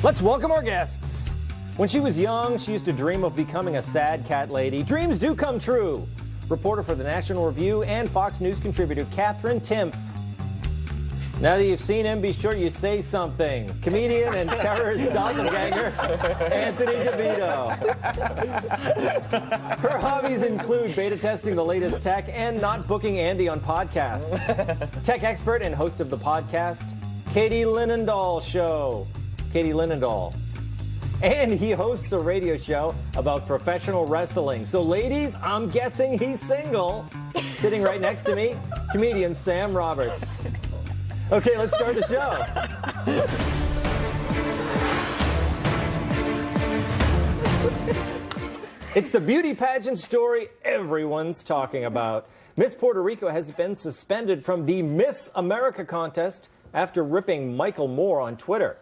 Let's welcome our guests. When she was young, she used to dream of becoming a sad cat lady. Dreams do come true. Reporter for the National Review and Fox News contributor Katherine Timpf. Now that you've seen him, be sure you say something. Comedian and terrorist doppelganger, Anthony DeVito. Her hobbies include beta testing the latest tech and not booking Andy on podcasts. Tech expert and host of the podcast, Katie Linendoll Show. Katie Linendoll. And he hosts a radio show about professional wrestling. So ladies, I'm guessing he's single. Sitting right next to me, comedian Sam Roberts. Okay, let's start the show. It's the beauty pageant story everyone's talking about. Miss Puerto Rico has been suspended from the Miss America contest after ripping Michael Moore on Twitter.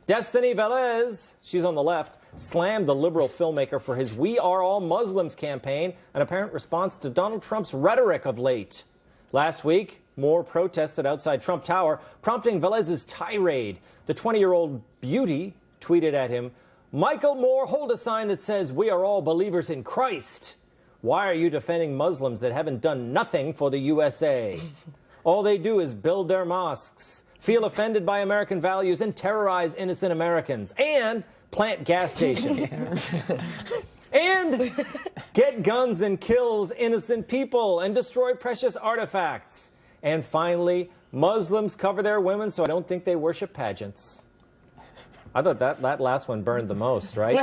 Destiny Velez, she's on the left, slammed the liberal filmmaker for his We Are All Muslims campaign, an apparent response to Donald Trump's rhetoric of late. Last week, Moore protested outside Trump Tower, prompting Velez's tirade. The 20-year-old beauty tweeted at him, "Michael Moore, hold a sign that says we are all believers in Christ. Why are you defending Muslims that haven't done nothing for the USA? All they do is build their mosques, feel offended by American values, and terrorize innocent Americans, and plant gas stations. And get guns and kills innocent people and destroy precious artifacts. And finally, Muslims cover their women, so I don't think they worship pageants." I thought that last one burned the most, right,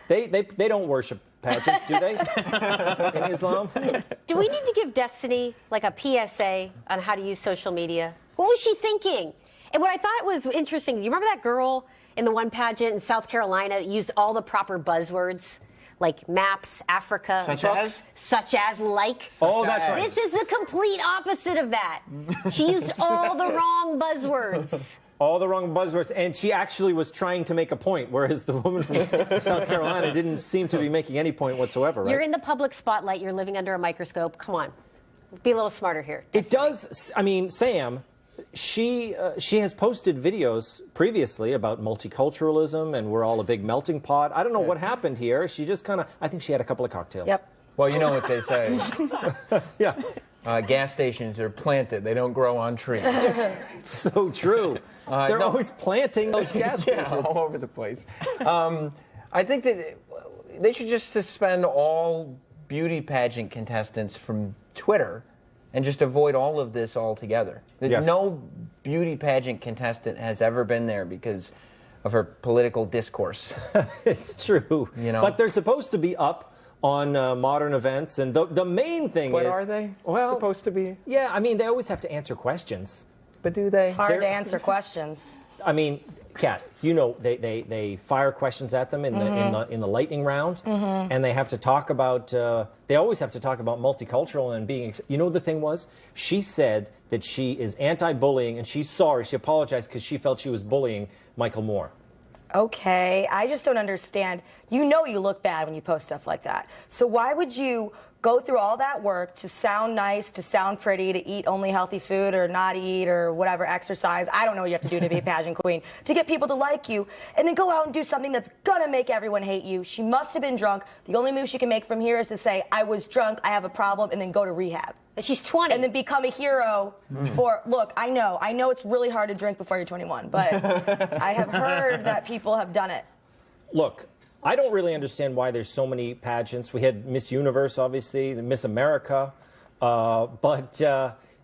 Katie? They don't worship pageants, do they? In Islam? Do we need to give Destiny like a PSA on how to use social media? What was she thinking? And what I thought was interesting, you remember that girl in the one pageant in South Carolina that used all the proper buzzwords? Like maps, Africa, such books, as? such as, like. Oh, that's right. This is the complete opposite of that. She used all the wrong buzzwords. All the wrong buzzwords, and she actually was trying to make a point, whereas the woman from South Carolina didn't seem to be making any point whatsoever, right? You're in the public spotlight, you're living under a microscope. Come on, be a little smarter here. It does, I mean, Sam, she has posted videos previously about multiculturalism, and we're all a big melting pot. I don't know what happened here. She just kind of, I think she had a couple of cocktails. Yep. Well, you know what they say. Yeah. Gas stations are planted. They don't grow on trees. It's so true. They're always planting those gas stations. Yeah, all over the place. I think that they should just suspend all beauty pageant contestants from Twitter and just avoid all of this altogether. Yes. No beauty pageant contestant has ever been there because of her political discourse. It's true. You know? But they're supposed to be up on modern events, and the main thing What is... are they well, supposed to be? Yeah, I mean, they always have to answer questions. But do they? It's hard to answer questions. I mean, Kat, you know, they fire questions at them in the lightning round, and they have to talk about. They always have to talk about multicultural and being. You know, the thing was, she said that she is anti-bullying, and she's sorry. She apologized because she felt she was bullying Michael Moore. Okay, I just don't understand. You know you look bad when you post stuff like that. So why would you go through all that work to sound nice, to sound pretty, to eat only healthy food or not eat or whatever, exercise? I don't know what you have to do to be a pageant queen, to get people to like you, and then go out and do something that's gonna make everyone hate you. She must have been drunk. The only move she can make from here is to say, I was drunk, I have a problem, and then go to rehab. And she's 20. And then become a hero for, look, I know it's really hard to drink before you're 21, but I have heard that people have done it. Look, I don't really understand why there's so many pageants. We had Miss Universe, obviously, the Miss America, but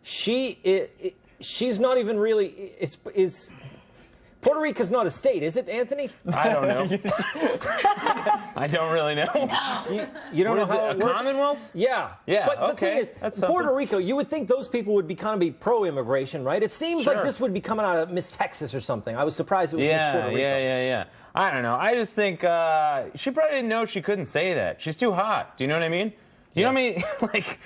she's not even really. Is Puerto Rico's not a state, is it, Anthony? I don't know. I don't really know. You don't know how it a works? Commonwealth? Yeah. Yeah, But the okay. thing is, That's Puerto something. Rico, you would think those people would be kind of be pro-immigration, right? It seems like Sure. this would be coming out of Miss Texas or something. I was surprised it was Miss Puerto Rico. Yeah. I don't know. I just think she probably didn't know she couldn't say that. She's too hot. Do you know what I mean? You know what I mean? Like,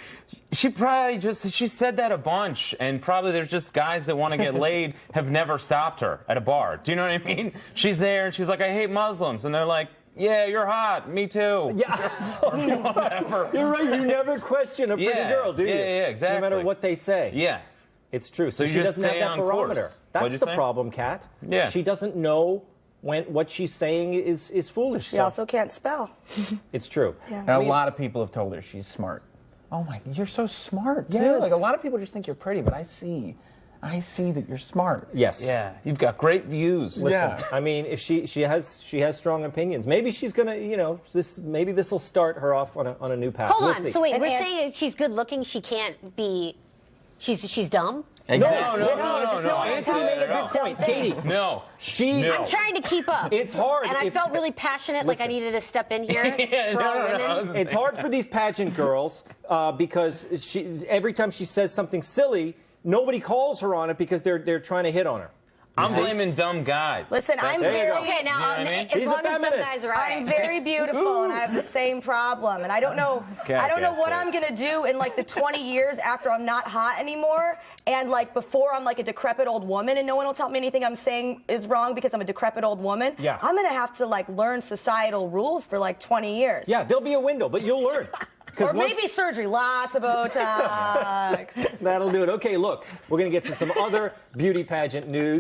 she said that a bunch, and probably there's just guys that want to get laid have never stopped her at a bar. Do you know what I mean? She's there, and she's like, I hate Muslims. And they're like, yeah, you're hot. Me too. Yeah. Whatever. You're right. You never question a pretty girl, do you? Yeah, exactly. No matter what they say. Yeah. It's true. So you she just doesn't have stay that on barometer. course. That's What'd you the say? problem, Kat. Yeah. She doesn't know when what she's saying is foolish. She also can't spell. It's true. And a lot of people have told her she's smart. Oh my, you're so smart too. Yes. Like a lot of people just think you're pretty, but I see that you're smart. Yes. Yeah, you've got great views. Listen, Yeah. I mean, if she has strong opinions, maybe she's gonna, maybe this will start her off on a new path. Hold We'll on. see. So wait, And we're saying if she's good looking, she can't be. She's dumb. Exactly. No. Anthony made a good point, Katie. No. No. I'm trying to keep up. It's hard. And I felt really passionate, like I Listen. needed to step in here Yeah, for all no. women. It's hard for these pageant girls because every time she says something silly, nobody calls her on it because they're trying to hit on her. I'm blaming dumb guys. Listen, I'm there you very go. Okay, now You know what I mean? as He's a long as dumb feminist. guys are right. I'm very beautiful, and I have the same problem. And I don't know. I don't know what I'm gonna do in like the 20 years after I'm not hot anymore, and like before I'm like a decrepit old woman, and no one will tell me anything I'm saying is wrong because I'm a decrepit old woman. Yeah. I'm gonna have to like learn societal rules for like 20 years. Yeah, there'll be a window, but you'll learn. Or maybe surgery, lots of Botox. That'll do it. Okay, look, we're going to get to some other beauty pageant news.